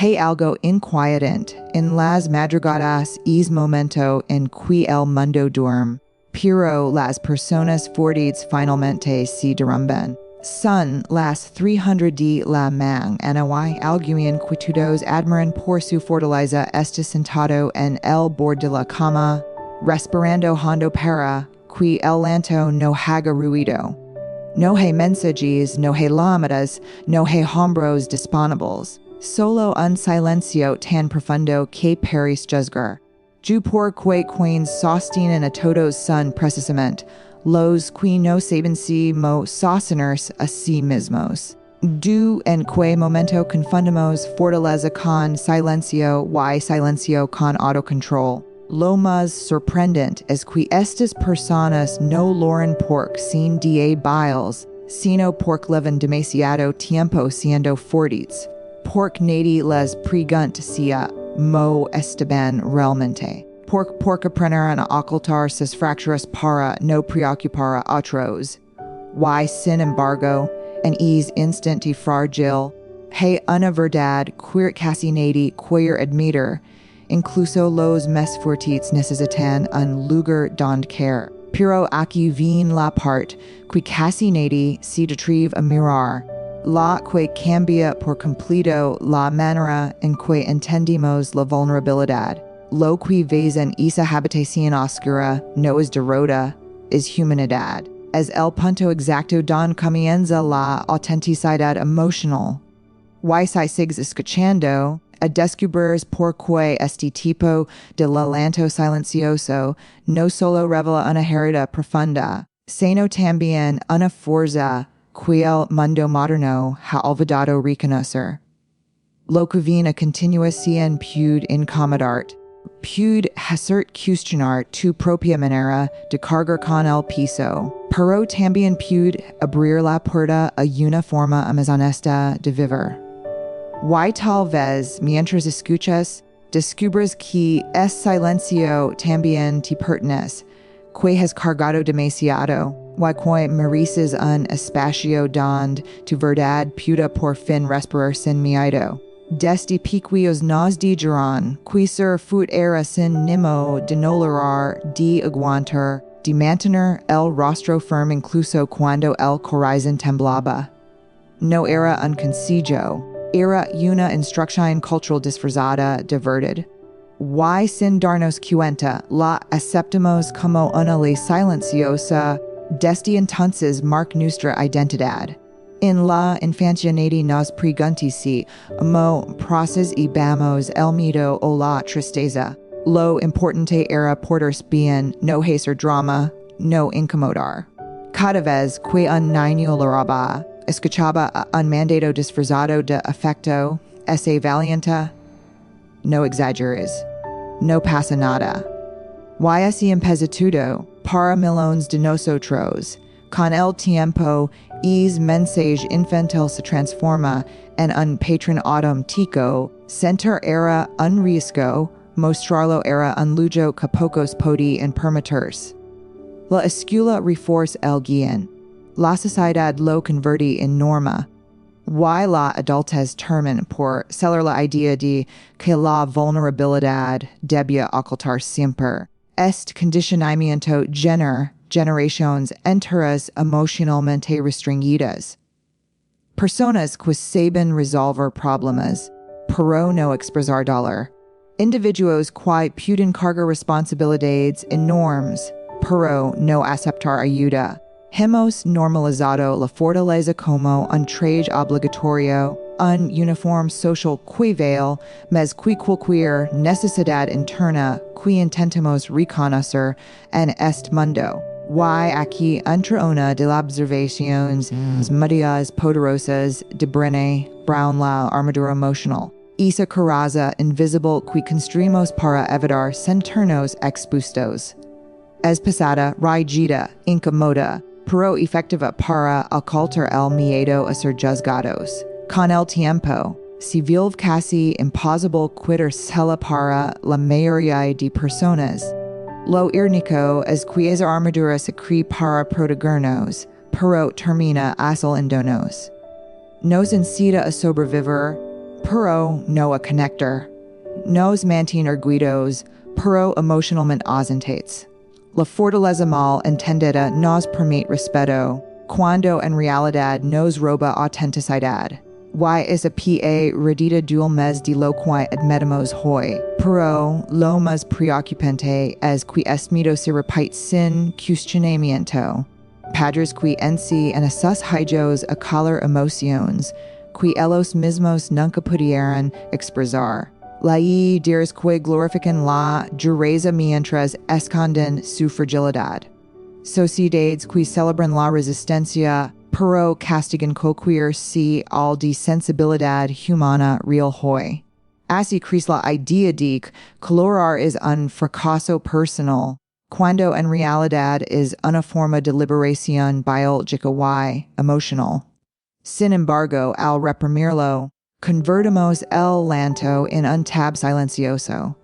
Hey algo inquietant, en las madrugadas es momento en que el mundo duerme, pero las personas fortes finalmente se derrumben. Son las 300 de la mañana alguien quietudos admiran por su fortaleza está sentado en el borde de la cama, respirando hondo para que el llanto no haga ruido. No hay mensajes, no hay llamadas, no hay hombros disponibles. Solo un silencio tan profundo que parece juzgar. Ju por que quienes sostienen a todos son precisamente los que no saben si mo sostenerse a sí mismos. Du en que momento confundimos fortaleza con silencio y silencio con autocontrol. Lo más sorprendente es que estas personas no lloran porque sin de biles, sino porque llevan demasiado tiempo siendo fortes. Porque nadie les pregunta si mo estaban realmente. Porque aprendieron a ocultar sus fracturas para no preocupar a otros. Y sin embargo, en es instante frágil, hay una verdad que casi nadie quiere admitir. Incluso los más fuertes necesitan un lugar donde caer. Pero aquí viene la parte que casi nadie se atreve a mirar. La que cambia por completo la manera en que entendemos la vulnerabilidad. Lo que ves en esa habitación oscura no es derrota, es humanidad. Es el punto exacto donde comienza la autenticidad emocional. Y si sigues escuchando, a descubrir por qué este tipo de llanto silencioso no solo revela una herida profunda, sino también una fuerza que el mundo moderno ha olvidado reconocer. Lo que viene a continuación puede incomodarte, puede hacer cuestionar tu propia manera de cargar con el peso, pero también puede abrir la puerta a una forma más honesta de vivir. Y tal vez, mientras escuchas, descubres que es silencio también te pertenece, que has cargado demasiado, y que mereces un espacio donde tu verdad pueda por fin respirar sin miedo. Desde pequeños nos de lloran, que ser fut era sinónimo de no lograr, de aguantar, de mantener el rostro firme incluso cuando el corazón temblaba. No era un consejo. Era una instrucción cultural disfrazada de verdad. Y sin darnos cuenta, la aceptamos como una ley silenciosa, desde entonces marca nuestra identidad. En la infancia nadie nos pregunta si mo proces y vamos el miedo o la tristeza. Lo importante era portarse bien, no hacer drama, no incomodar. Cada vez que un niño lloraba, escuchaba un mandato disfrazado de afecto, ese valiente, no exageres, no pasa nada. Y así empezó todo, para millones de nosotros. Con el tiempo, es mensaje infantil se transforma en un patrón automático, sentir era un riesgo, mostrarlo era un lujo que pocos podían permitirse. La escuela refuerza el guión. La sociedad lo convierte en norma. Y la adultez termina por celar la idea de que la vulnerabilidad debía ocultar siempre. Este condicionamiento genera generaciones enteras emocionalmente restringidas. Personas que saben resolver problemas, pero no expresar dolor. Individuos que pueden cargar responsabilidades enormes, pero no aceptar ayuda. Hemos normalizado la fortaleza como un traje obligatorio, un uniforme social que veil, mas que cualquier necesidad interna que intentemos reconocer en este mundo. Y aquí entra una de las observaciones más poderosas de Brené Brown, la armadura emocional. Esa coraza invisible que construimos para evitar sentirnos expuestos. Es pesada, rígida, incómoda, pero efectiva para ocultar el miedo a ser juzgados. Con el tiempo, se vuelve casi imposible quitársela para la mayoría de personas. Lo irónico es que esa armadura se crea para protegernos, pero termina aislándonos. Nos incita a sobrevivir, Pero no a connector. Nos mantener guidos, pero emocionalmente ausentes. La fortaleza mal entendida nos permite respeto, cuando en realidad nos roba autenticidad. Y es a pa redita dual mes de lo que admetemos hoy, pero lo más preocupante es que esmido se repite sin cuestionamiento. Padres que en sí en esos hijos a calar emociones, que ellos mismos nunca pudieran expresar. Laí dirs que glorifican la dureza mientras esconden su fragilidad. Sociedades que celebran la resistencia, pero castigan cualquier sí al de sensibilidad humana real hoy. Así crees la idea de que colorar es un fracaso personal, cuando en realidad es una forma de liberación biológica y emocional. Sin embargo, al reprimirlo, convertimos el llanto en un tab silencioso.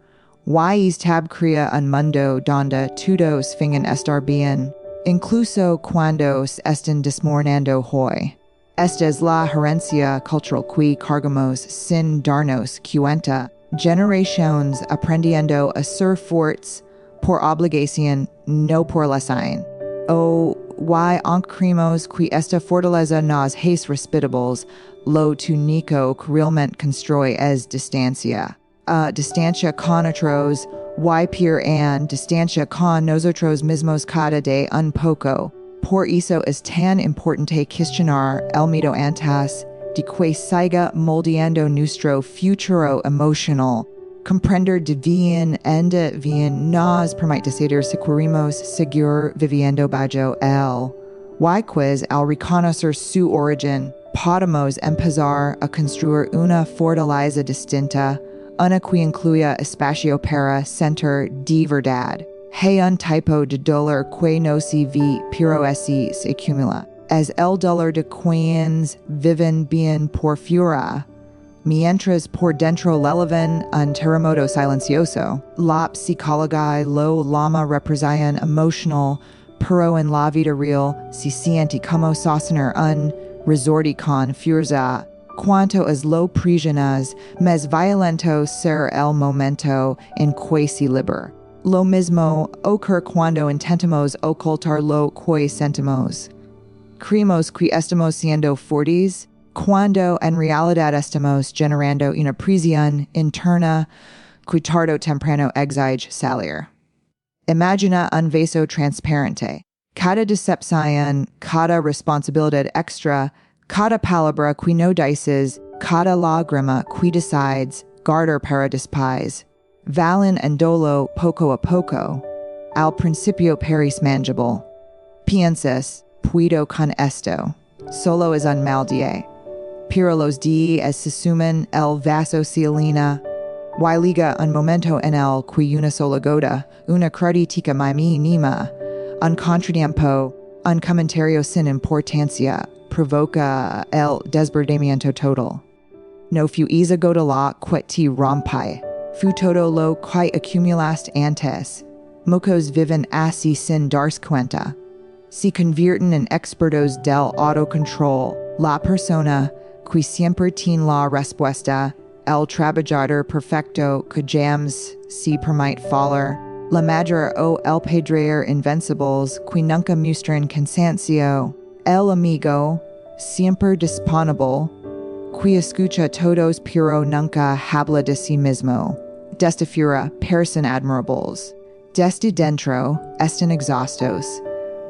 Y tab crea un mundo donde todos fingen estar bien, incluso cuando estén desmoronando hoy. Esta es la herencia cultural que cargamos sin darnos cuenta, generaciones aprendiendo a ser fuertes por obligación, no por lesión. Y aunque creemos que esta fortaleza nos hace respetables, lo único que realmente construye es distancia. Distancia con otros, y peor en distancia con nosotros mismos cada día un poco. Por eso es tan importante cuestionar el miedo antes de que siga moldeando nuestro futuro emocional. Comprender de bien en de bien nos permite decidir si queremos seguir viviendo bajo él. Y pues al reconocer su origen, podemos empezar a construir una fortaleza distinta, una que incluya espacio para sentir de verdad. Hay un tipo de dolor que no se ve, pero ese se acumula. Es el dolor de quienes viven bien por fuera, mientras por dentro elevan un terremoto silencioso. La psicóloga lo llama represión emocional, pero en la vida real se siente como sostener un resorte con fuerza. Cuanto es lo prisiones, más violento ser el momento en que se libera. Lo mismo ocurre cuando intentamos ocultar lo que sentimos. Creemos que estamos siendo fuertes, cuando en realidad estamos generando una prisión interna que tarde o temprano exige salir. Imagina un vaso transparente. Cada decepción, cada responsabilidad extra, cada palabra que no dices, cada lágrima que decides guardar para después, valen en dolo poco a poco. Al principio parece manageable. Piensas, puedo con esto. Solo es un mal día. Pero los días se suman, el vaso se llena. Y liga un momento en el que una sola gota, una crítica mínima, un contratiempo, un comentario sin importancia, provoca el desbordamiento total. No fue esa gota la que te rompe, fu todo lo que acumulaste antes. Muchos viven así sin darse cuenta. Se convierten en expertos del autocontrol, la persona que siempre tiene la respuesta, el trabajador perfecto que jamás se permite fallar, la madre o el padre invencibles que nunca muestran cansancio, el amigo siempre disponible que escucha todos pero nunca habla de sí mismo. Desde fuera parecen admirables. Desde dentro están exhaustos.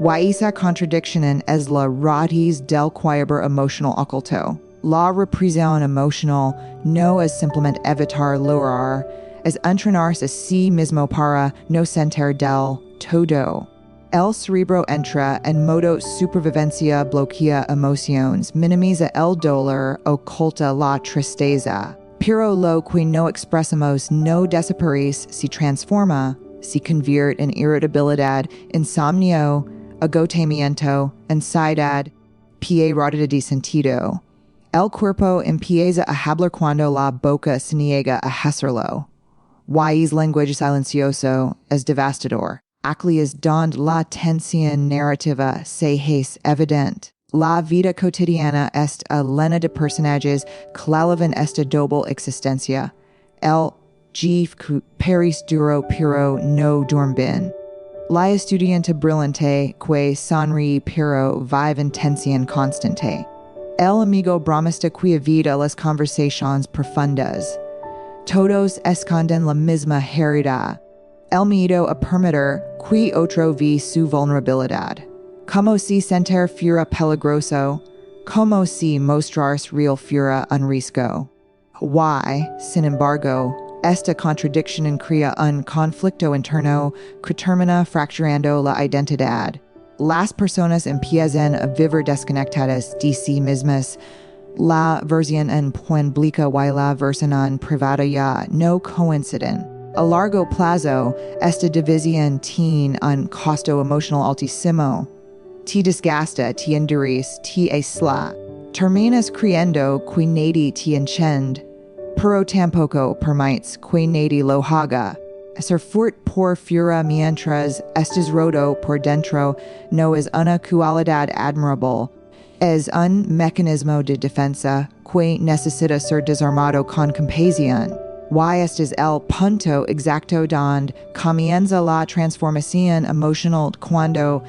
Y esa contradicción es la raíz del quiebre emocional oculto. La represión emocional no es simplemente evitar lograr, es entrenarse a sí mismo para no sentir del todo. El cerebro entra en modo supervivencia, bloquea emociones, minimiza el dolor, oculta la tristeza. Pero lo que no expresamos no desaparece, se transforma, se convierte en irritabilidad, insomnio, agotamiento, ansiedad, pérdida de sentido. El cuerpo empieza a hablar cuando la boca se niega a hacerlo. Y el lenguaje silencioso es devastador. Aquí es donde la tensión narrativa se hace evidente. La vida cotidiana est a lena de personajes clavaven esta doble existencia. El G. Paris duro pero no dormbin. La estudiante brillante que sonríe pero vive en tensión constante. El amigo bromista que evita las conversaciones profundas. Todos esconden la misma herida. El miedo a permitir que otro ve su vulnerabilidad. Como si sentir fuera peligroso, como si mostrarse real fuera un riesgo. Why, sin embargo, esta contradicción crea un conflicto interno que termina fracturando la identidad. Las personas empiezan a vivir desconectadas de sí mismas. La versión en pública y la versión en privada ya no coinciden. A largo plazo, esta división tiene un costo emocional altísimo. Te desgasta, te endurece, te aísla. Terminas creyendo que nadie te entiende, pero tampoco permites que nadie lo haga. Ser fuerte por fuera mientras estés roto por dentro no es una cualidad admirable. Es un mecanismo de defensa que necesita ser desarmado con compasión. Y este es el punto exacto donde comienza la transformación emocional cuando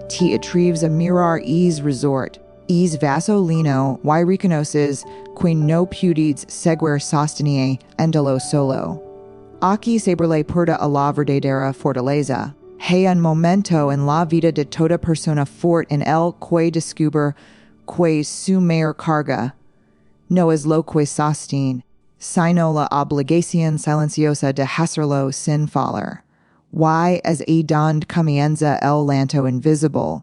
te atreves a mirar es resort, es vasolino y reconoces que no puedes seguir sostener endelo solo. Aquí se abre puerta a la verdadera fortaleza. Hay un momento en la vida de toda persona fuerte en el que descubre que su mayor carga no es lo que sostiene, sino la obligación silenciosa de hacerlo sin fallar. Y es ahí donde comienza el llanto invisible.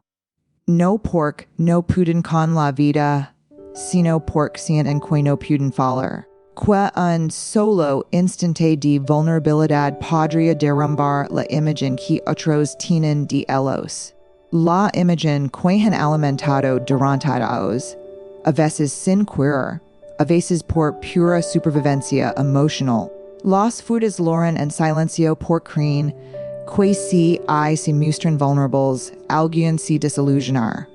No porque no pueden con la vida, sino porque sienten que no pueden fallar. Que un solo instante de vulnerabilidad podría derrumbar la imagen que otros tienen de ellos. La imagen que han alimentado durante años, a veces sin querer, a veces por pura supervivencia emocional. Los fuertes lloran en silencio por creen que si se muestran vulnerables, alguien se desilusionar.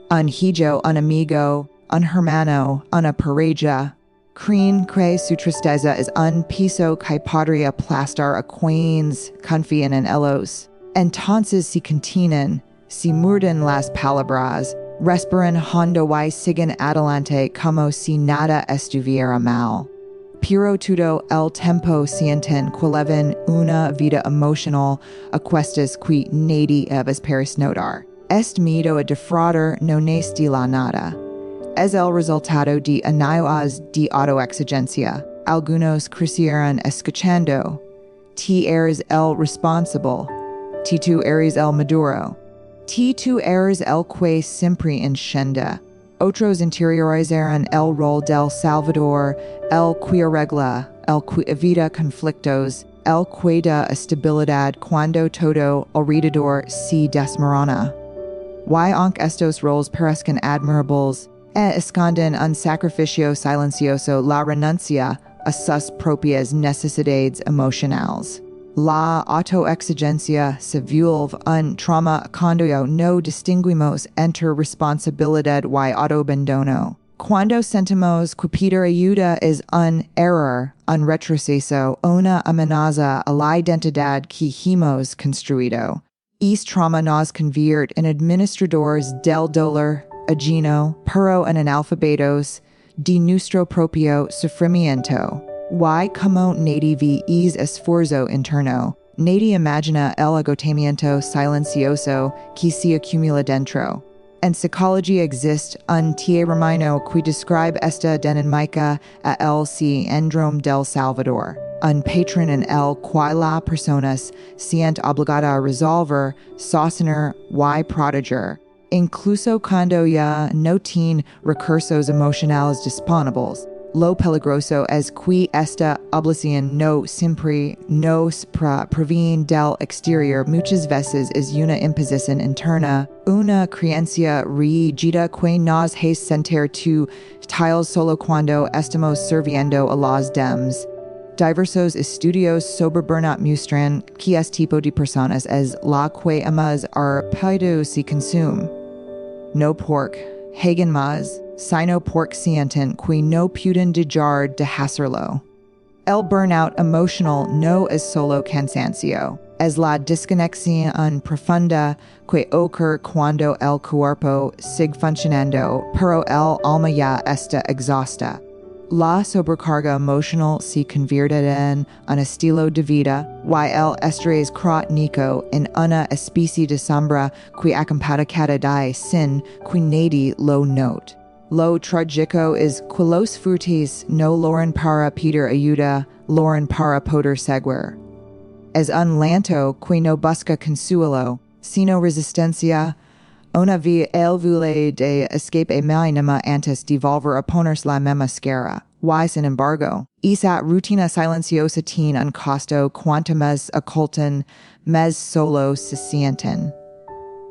Un hijo, un amigo, un hermano, una pareja, creen que su tristeza es un peso que podría aplastar a quienes confían en ellos. Entonces se contienen, se muerden las palabras, respiran hondo y siguen adelante como si nada estuviera mal. Pero todo el tiempo sienten que llevan una vida emocional a cuestas que nadie espera notar. Este miedo a defraudar no es de la nada. Es el resultado de años de autoexigencia. Algunos crecieron escuchando. Ti eres el responsable. Ti tú eres el maduro. Ti tú eres el que siempre enciende. Otros interiorizaron el rol del salvador, el que arregla, el que evita conflictos, el que da estabilidad cuando todo alrededor se desmorona. Y aunque estos roles parezcan admirables, esconden un sacrificio silencioso, la renuncia a sus propias necesidades emocionales. La autoexigencia se vuelve un trauma cuando no distinguimos entre responsabilidad y autoabandono. Cuando sentimos que pedir ayuda es un error, un retroceso, una amenaza a la identidad que hemos construido. Este trauma nos convierte en administradores del dolor ajeno, pero en analfabetos de nuestro propio sufrimiento. Y como nadie ve es esfuerzo interno, nadie imagina el agotamiento silencioso que se acumula dentro. En psicología existe un término que describe esta dinámica a el síndrome del Salvador, un patrón en el que las personas sienten obligada a resolver, sostener y proteger, incluso cuando ya no tienen recursos emocionales disponibles. Lo peligroso es que esta obligación no siempre nos proviene del exterior. Muchas veces es una imposición interna, una creencia rígida que nos hace sentir útiles solo cuando estamos sirviendo a los demás. Diversos estudios sobre burnout muestran que este tipo de personas es la que más rápido se consume. No porque hagen mas, sino pork sienten qui no puden dejar de hacerlo. El burnout emotional no es solo cansancio, es la desconexión profunda que ocurre cuando el cuerpo sigue funcionando, pero el alma ya está exhausta. La sobrecarga emotional se convierte en un estilo de vida, y el estrés crónico en una especie de sombra que acompaña cada día sin que nadie lo note. Lo trágico es que los fuertes no loran para pedir ayuda, loran para poder seguir. Es un llanto que no busca consuelo, sino resistencia, una vía el vule de escape mínima antes de volver a ponerse la misma mascara. Y sin embargo, esa rutina silenciosa tiene un costo cuanto más ocultan, más solo se sienten.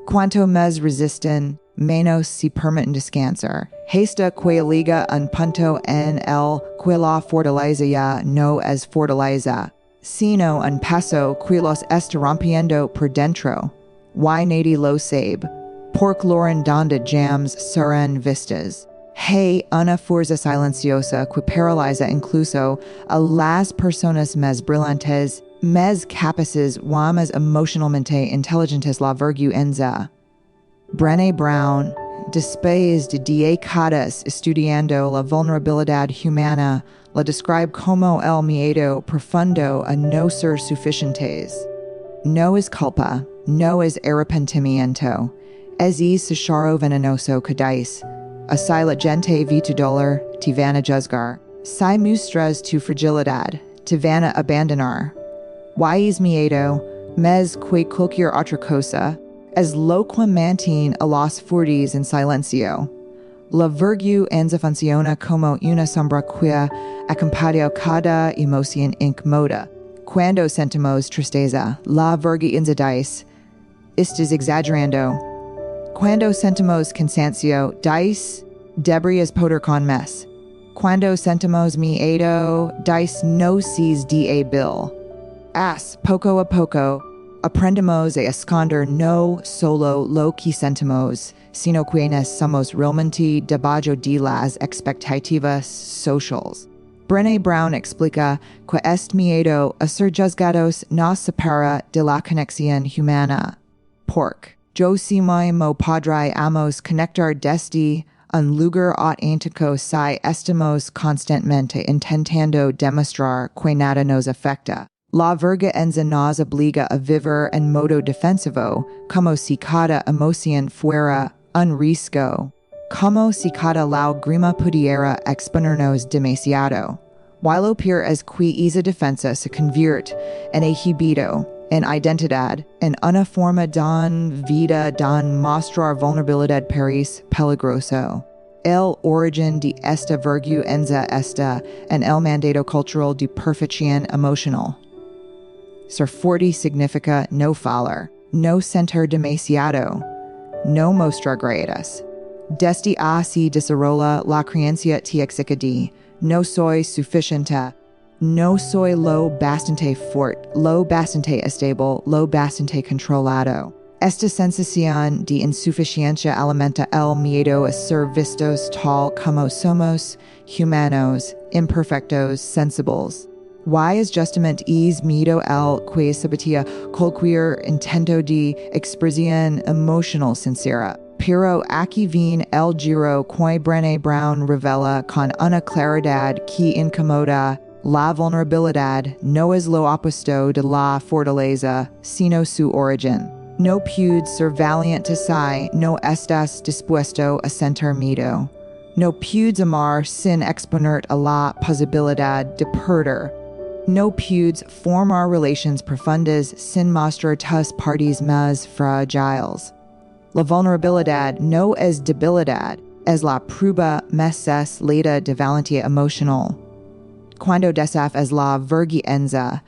Cuanto más resisten, menos se permiten descansar. Hasta que liga un punto en el que la fortaleza ya no es fortaleza, sino un peso que los está rompiendo por dentro. Y nadie lo sabe, porque loran donde jams serán vistas. Hay una fuerza silenciosa que paraliza incluso a las personas más brillantes, más capaces y más emocionalmente inteligentes. La vergüenza. Brené Brown, después de décadas estudiando la vulnerabilidad humana, la describe como el miedo profundo a no ser suficientes. No es culpa, no es arrepentimiento, es deseo venenoso que dice, así la gente ve tu dolor, te van a juzgar, si muestras tu fragilidad, te van a abandonar. Y es miedo, más que cualquier otra cosa, es lo que mantiene a los fuertes en silencio. La vergüenza funciona como una sombra que acompaña cada emoción incómoda. Cuando sentimos tristeza, la vergüenza dice, estás exagerando. Cuando sentimos cansancio, dice, deberías poder con más. Cuando sentimos miedo, dice, no seas débil. Poco a poco, aprendemos a esconder no solo lo que sentimos, sino quienes somos realmente debajo de las expectativas sociales. Brené Brown explica que este miedo a ser juzgados nos separa de la conexión humana. Porque yo si mo podríamos conectar desde un lugar auténtico si estamos constantemente intentando demostrar que nada nos afecta. La vergüenza nos obliga a vivir en modo defensivo, como si cada emoción fuera un riesgo, como si cada lágrima pudiera exponernos demasiado. Y lo peor es que esa defensa se convierte en habito, en identidad, en una forma de vida don mostrar vulnerabilidad parece peligroso. El origen de esta vergüenza está en el mandato cultural de perfección emocional. Ser fuerte significa no fallar, no sentir demasiado, no mostrar grietas. Desde así desarrolla la creencia tóxica de no soy suficiente, no soy lo bastante fuerte, lo bastante estable, lo bastante controlado. Esta sensación de insuficiencia alimenta el miedo a ser vistos tal como somos, humanos, imperfectos, sensibles. Y es justamente es miedo el que sabotea cualquier intento de expresión emocional sincera. Pero aquí viene el giro que Brené Brown revela con una claridad que incomoda. La vulnerabilidad no es lo opuesto de la fortaleza, sino su origen. No puedes ser valiente si no estás dispuesto a sentir miedo. No puedes amar sin exponerte a la posibilidad de perder. No pudes formar relations profundas sin mostrar tus partes más frágiles. La vulnerabilidad no es debilidad, es la prueba más lenta de valentía emocional. Cuando desafías la vergüenza,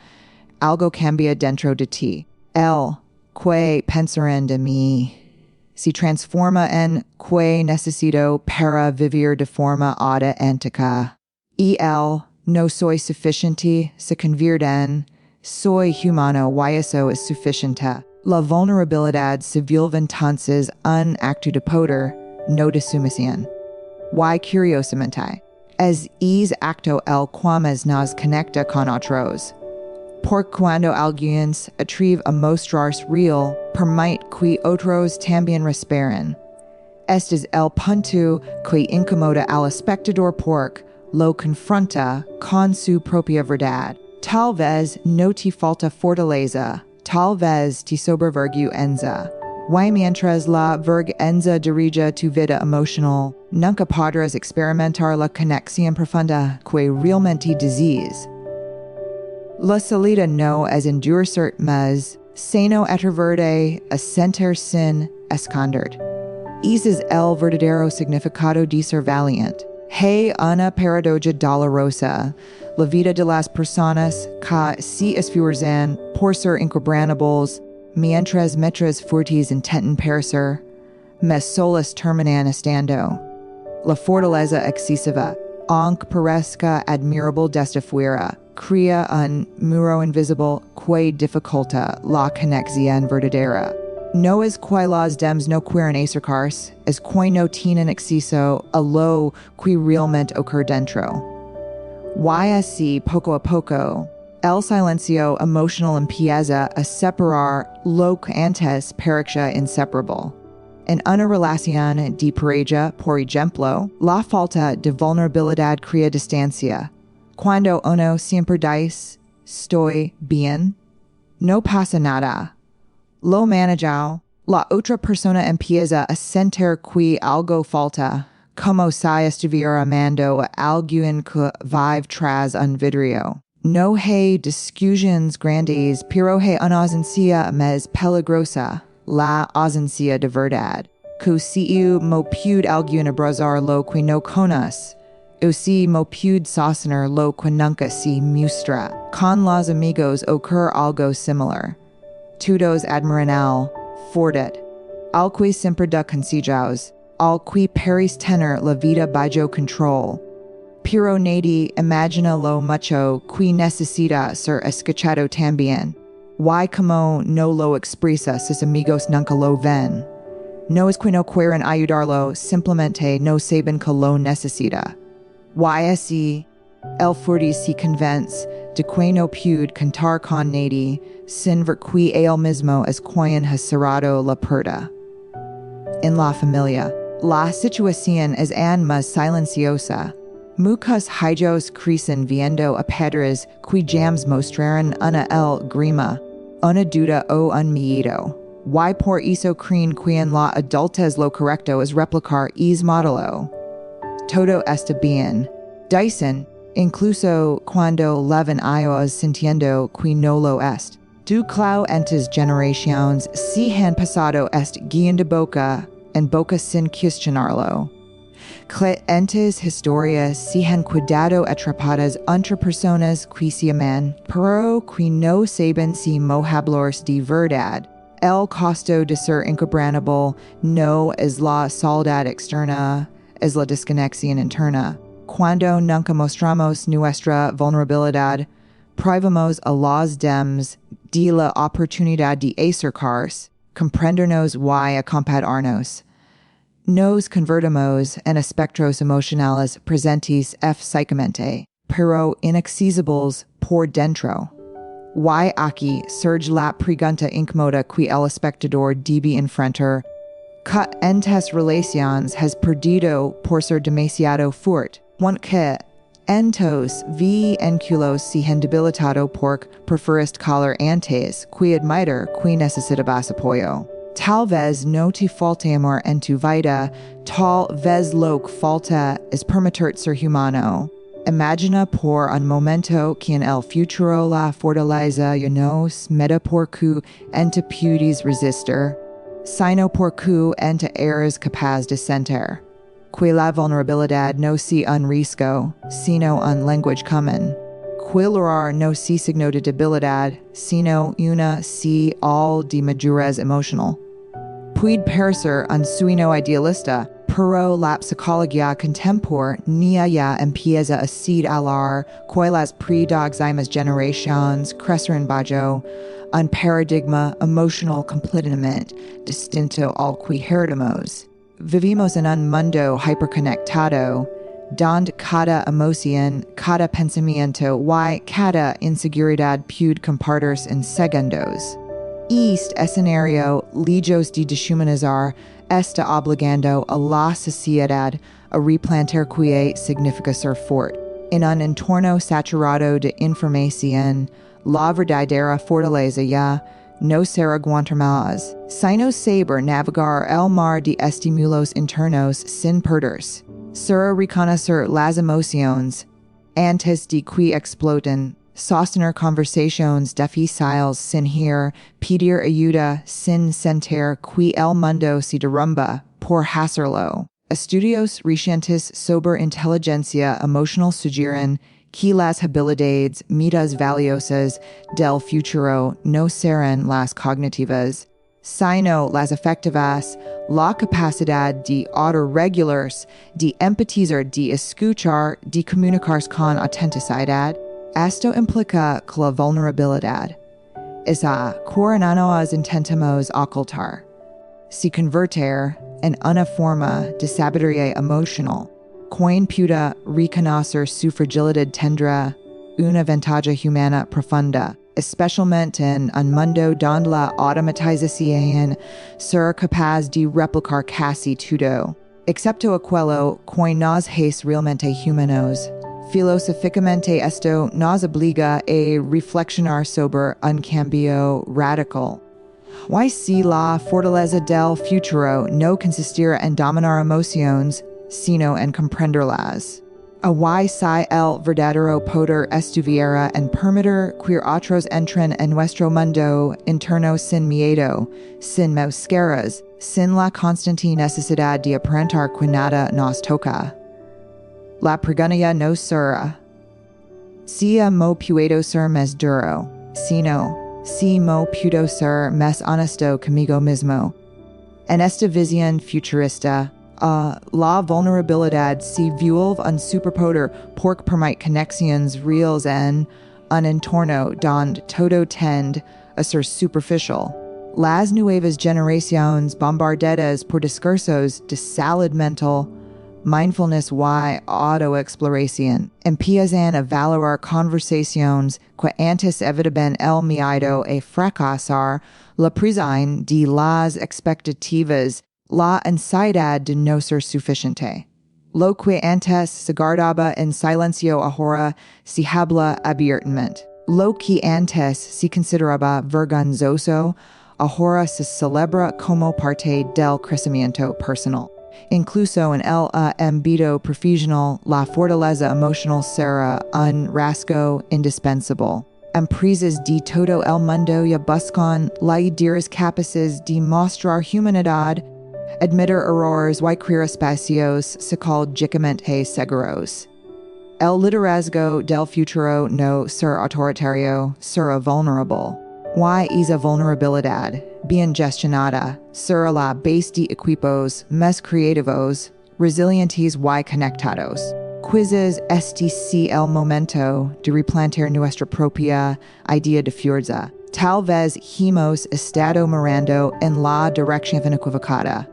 algo cambia dentro de ti. El que pensarán de mí se transforma en que necesito para vivir de forma auténtica. Y el no soy suficiente se convierte en soy humano y eso es suficiente. La vulnerabilidad se vuelve entonces un acto de poder, no disumisión. Y curiosamente, es acto el cuales nos conecta con otros. Por cuando alguien atreve a mostrarse real, permite que otros también respiren. Este es el punto que incomoda al espectador porque lo confronta con su propia verdad. Tal vez no te falta fortaleza, tal vez te sobrevergüenza. Y mientras la vergüenza dirige tu vida emocional, nunca podrás experimentar la conexión profunda que realmente deseas. La salida no es endurecer más, sino atreverte a sentir sin esconder. Ese es el verdadero significado de ser valiente. Hay una paradoja dolorosa. La vida de las personas que se esfuerzan por ser inquebrantables, mientras fuertes intentan perecer, mas solas terminan estando. La fortaleza excesiva, aunque parezca admirable desde fuera, crea un muro invisible que dificulta la conexión verdadera. No es que los dems no quieren acercarse, es que no tienen acceso a lo que realmente ocurre dentro. Y así, poco a poco, el silencio emocional empieza a separar lo que antes parecía inseparable. En una relación de pareja, por ejemplo, la falta de vulnerabilidad crea distancia. Cuando uno siempre dice, estoy bien, no pasa nada. Lo manejado, la otra persona empieza a sentir que algo falta, como si estuviera amando a alguien que vive tras un vidrio. No hay discusiones grandes, pero hay una ausencia más peligrosa, la ausencia de verdad. Que si mo pude alguien abrazar lo que no conoce, o si mo pude sostener lo que nunca se muestra. Con los amigos ocurre algo similar. Todos admiran al fortet, al que siempre da consejos, al que parece tener la vida bajo control. Pero nadie imagina lo mucho que necesita ser escuchado también. Y como no lo expresa, sus amigos nunca lo ven. No es que no quieren ayudarlo, simplemente no saben que lo necesita. Y así, el fuerte se convence de que no puede contar con nadie, sin ver que él mismo es quien ha cerrado la puerta. En la familia, la situación es aún más silenciosa. Muchos hijos crecen viendo a padres que jamás mostraron una grima, una duda o un miedo. Y por eso creen que en la adultez lo correcto es replicar ese modelo. Todo está bien. Dicen, incluso cuando llevan años sintiendo que no lo es. Du claro antes generaciones se han pasado este guiando boca en boca sin cuestionarlo. Clientes historias se han quedado atrapadas entre personas que se aman, pero que no saben si hablar de verdad. El costo de ser inquebrantable no es la soledad externa, es la desconexión interna. Cuando nunca mostramos nuestra vulnerabilidad, privamos a los dems de la oportunidad de acercarse, comprendernos y acompañarnos. Nos convertimos en espectros emocionales presentes físicamente, pero inaccesibles por dentro. Y aquí surge la pregunta incómoda que el espectador debe enfrentar. ¿Qué entes relaciones has perdido por ser demasiado fuerte? Que entos vínculos se han debilitado porque preferiste calar antes que admitir que necesitabas apoyo. Tal vez no te falte amor en tu vida, tal vez lo que falta es permitir ser humano. Imagina por un momento que en el futuro la fortaleza ya no meda por que ente puedes resistir, sino por que ente eres capaz de sentir. Que la vulnerabilidad no sea un riesgo, sino un lenguaje común. Que lograr no sea signo de debilidad, sino una señal de madurez emocional. Puede parecer un sueño idealista, pero la psicología contemporánea empieza a señalar que las próximas generaciones crecerán bajo un paradigma emocional completamente distinto al que heredamos. vivimos en un mundo hiperconectado, donde cada emoción, cada pensamiento y cada inseguridad puede compartirse en segundos. Este escenario, lejos de deshumanizar, está obligando a la sociedad a replantear qué significa ser fuerte. En un entorno saturado de información, la verdadera fortaleza ya no será aguantar más, sino saber navegar el mar de estímulos internos sin perderse. Será reconocer las emociones antes de que exploten, sostener conversaciones difíciles sin herir, pedir ayuda sin sentir que el mundo se derrumba por hacerlo. Estudios recientes sobre inteligencia emocional sugieren que las habilidades más valiosas del futuro no serán las cognitivas, sino las afectivas, la capacidad de autorregularse, de empatizar, de escuchar, de comunicarse con autenticidad. Esto implica que la vulnerabilidad, esa que nos intentamos ocultar, se convertir en una forma de sabiduría emocional, quien pueda reconocer su fragilidad tendrá una ventaja humana profunda, especialmente en un mundo donde la automatización será capaz de replicar casi todo, excepto aquello que nos hace realmente humanos. Filosóficamente esto nos obliga a reflexionar sobre un cambio radical. Y si la fortaleza del futuro no consistirá en dominar emociones, sino en comprenderlas. Y si el verdadero poder estuviera en permitir que otros entren en nuestro mundo interno sin miedo, sin máscaras, sin la constante necesidad de aparentar que nada nos toca. La pregunta no será, si mo puedo ser más duro, sino, si mo puedo ser más honesto conmigo mismo. En esta visión futurista, la vulnerabilidad se vuelve un superpoder porque permite conexiones reales en un entorno donde todo tende a ser superficial. Las nuevas generaciones bombardeadas por discursos de salud mental, mindfulness y autoexploración empiezan a valorar conversaciones que antes evitaban el miedo a fracasar, la presión de las expectativas, la ansiedad de no ser suficiente. Lo que antes se guardaba en silencio ahora se habla abiertamente. Lo que antes se consideraba vergonzoso ahora se celebra como parte del crecimiento personal. Incluso en el ámbito profesional, la fortaleza emocional será un rasgo indispensable. Empresas de todo el mundo ya buscan líderes capaces de mostrar humanidad, admitir errores y crear espacios psicológicamente seguros. El liderazgo del futuro no será autoritario, será vulnerable. Y esa vulnerabilidad, bien gestionada, será la base de equipos más creativos, resilientes y conectados. Quizás este sea el momento de replantear nuestra propia idea de fuerza. Tal vez hemos estado mirando en la dirección equivocada.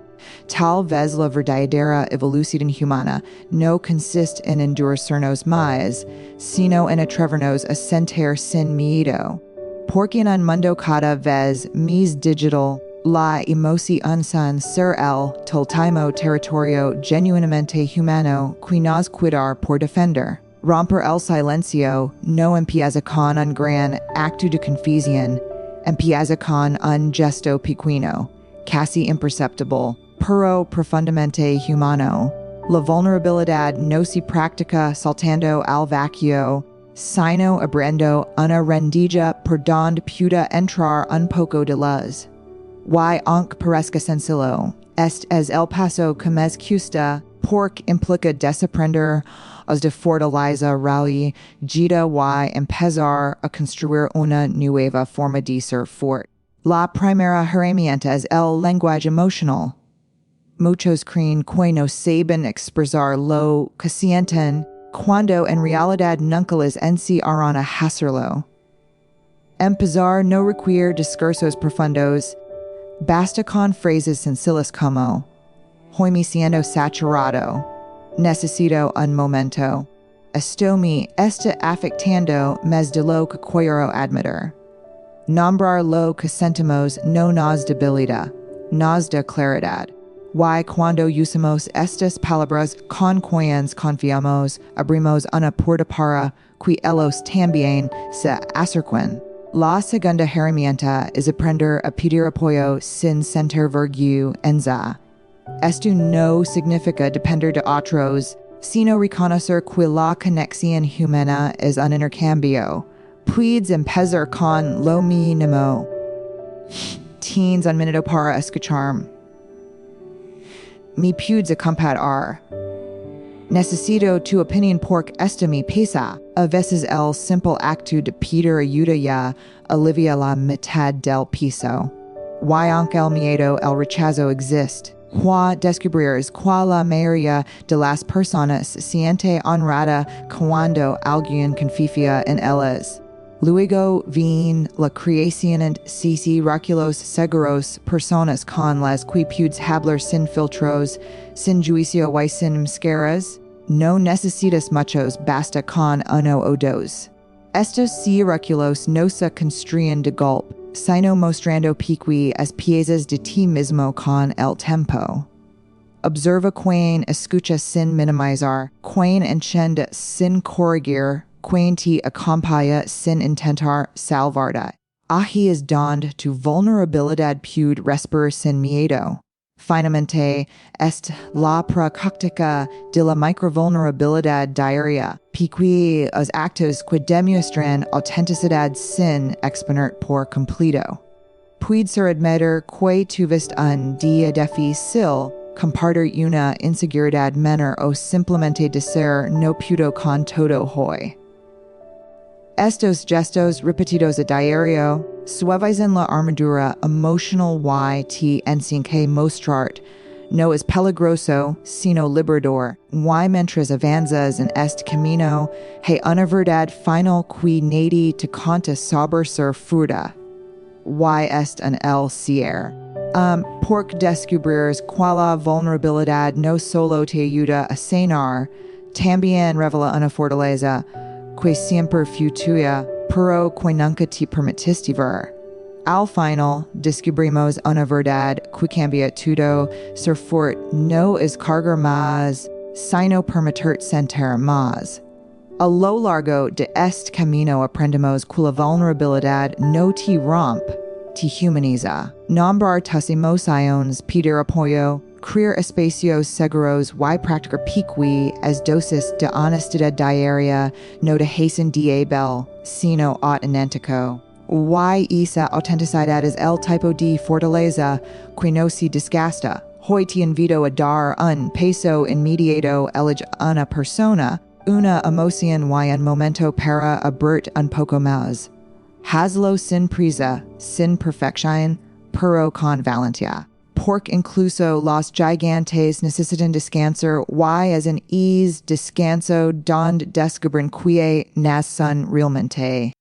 Tal vez la verdadera evolución humana no consiste en endurcernos más, sino en atrevernos a sentir sin miedo. Porque en un mundo cada vez más digital, la emoción sin ser el último territorio genuinamente humano que nos cuidar por defender. Romper el silencio no empieza con un gran acto de confusión, empieza con un gesto pequeño, casi imperceptible, pero profundamente humano. La vulnerabilidad no se practica saltando al vacío, sino abriendo una rendija por donde pueda entrar un poco de luz. Y aunque parezca sencillo, este es el paso que más cuesta, porque implica desaprender os de fortaleza rally, gita y empezar a construir una nueva forma de ser fuerte. La primera herramienta es el lenguaje emocional. Muchos creen que no saben expresar lo que sienten, cuando en realidad nunca les enseñaron a hacerlo. Empezar no requiere discursos profundos, basta con frases sencillas como hoy me siendo saturado. Necesito un momento. Estoy este afectando mes de lo que quiero admitir. Nombrar lo que sentimos no nos debilita, nos da claridad. Y cuando usamos estas palabras con quienes confiamos, abrimos una puerta para que ellos también se acerquen. La segunda herramienta es aprender a pedir apoyo sin sentir vergüenza. Esto no significa depender de otros, sino reconocer que la conexión humana es un intercambio. Puedes empezar con lo mínimo. Tienes un minuto para escucharme. Me puedes acompañar. Necesito tu opinión porque esto me pesa. A veces el simple acto de pedir ayuda ya alivia la mitad del peso. Y aunque el miedo, el rechazo existe, descubrir que la mayoría de las personas se siente honrada cuando alguien confía en ellas. Luego viene la creación de recursos seguros, personas con las que puedes hablar sin filtros, sin juicio y sin máscaras. No necesitas muchos, basta con uno o dos. Estos recursos no se construyen de golpe, sino mostrando pequeñas piezas de ti mismo con el tiempo. Observa quien escucha sin minimizar, quien entiende sin corregir, quien te acompaña sin intentar salvarte. Ahí es donde tu vulnerabilidad puede respirar sin miedo. Finalmente, la práctica de la microvulnerabilidad diaria, pequeños actos que demuestran autenticidad sin exponer por completo. Puede ser admitir que tuviste un día difícil, compartir una inseguridad menor o simplemente decir no puedo con todo hoy. Estos gestos repetidos a diario suavizan la armadura emocional y te enseñan que mostrar no es peligroso, sino liberador. Y mientras avanzas en este camino, hay una verdad final que nadie te conta sobre ser fuerte. Y es en el cierre. Porque descubrir que la vulnerabilidad no solo te ayuda a sanar, también revela una fortaleza que siempre fue tuya, pero que nunca te permitiste ver. Al final, descubrimos una verdad que cambia todo. Ser fuerte no es cargar más, sino permitir sentir más. A lo largo de este camino aprendemos que la vulnerabilidad no te rompe, te humaniza. Nombrar tus emociones, pedir apoyo, crear espacios seguros y practicar pequeñas dosis de honestidad diaria no dejan diablo, sino auténtico. Y esa autenticidad es el tipo de fortaleza que no se desgasta. Hoy te invito a dar un peso inmediato elige una persona, una emoción y un momento para abrir un poco más. Hazlo sin prisa, sin perfección, pero con valentía. Porque incluso los gigantes necesitan descansar y es en descanso donde descubren que nas son realmente.